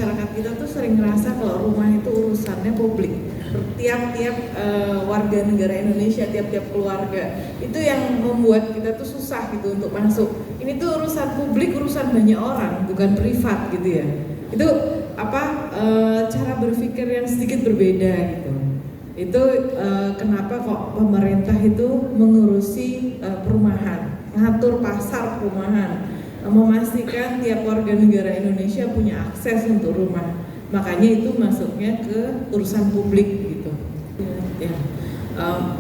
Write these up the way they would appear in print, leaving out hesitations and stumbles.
masyarakat kita tuh sering ngerasa kalau rumah itu urusannya publik. Tiap-tiap warga negara Indonesia, tiap-tiap keluarga, itu yang membuat kita tuh susah gitu untuk masuk. Ini tuh urusan publik, urusan banyak orang, bukan privat gitu ya. Itu cara berpikir yang sedikit berbeda gitu. Itu kenapa kok pemerintah itu mengurusi perumahan, ngatur pasar perumahan, memastikan tiap warga negara Indonesia punya akses untuk rumah. Makanya itu masuknya ke urusan publik gitu. Ya.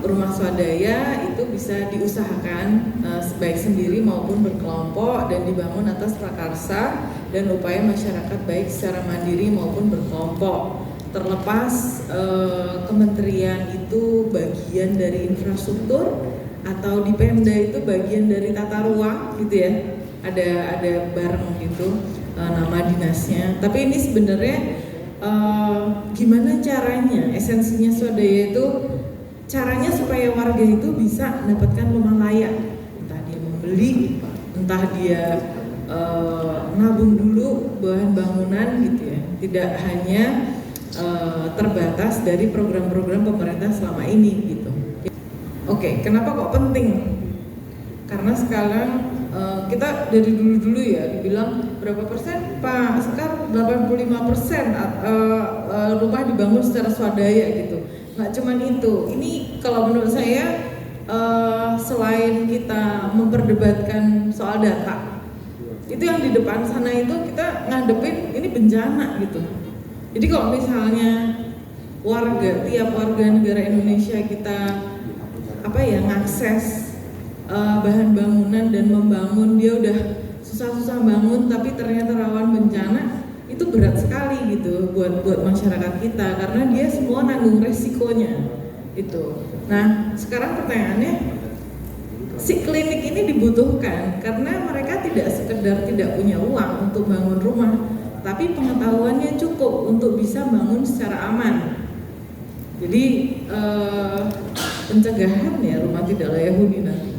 Rumah swadaya itu bisa diusahakan baik sendiri maupun berkelompok dan dibangun atas prakarsa dan upaya masyarakat baik secara mandiri maupun berkelompok. Terlepas kementerian itu bagian dari infrastruktur atau di Pemda itu bagian dari tata ruang gitu ya, ada bareng gitu nama dinasnya. Tapi ini sebenarnya gimana caranya, esensinya swadaya itu caranya supaya warga itu bisa mendapatkan rumah layak, entah dia membeli, entah dia nabung dulu bahan bangunan gitu ya, tidak hanya terbatas dari program-program pemerintah selama ini gitu. Oke, kenapa kok penting? Karena sekarang kita dari dulu ya dibilang berapa persen? Pak Sekar 85% rumah dibangun secara swadaya gitu. Nggak cuman itu. Ini kalau menurut saya selain kita memperdebatkan soal data, itu yang di depan sana itu kita ngadepin ini bencana gitu. Jadi kalau misalnya tiap warga negara Indonesia kita ngakses bahan bangunan dan membangun, dia udah susah-susah bangun tapi ternyata rawan bencana, itu berat sekali gitu buat masyarakat kita karena dia semua nanggung resikonya itu. Nah sekarang pertanyaannya, si klinik ini dibutuhkan karena mereka tidak sekedar tidak punya uang untuk bangun rumah, tapi pengetahuannya cukup untuk bisa bangun secara aman. Jadi pencegahan ya rumah tidak layak huni nanti.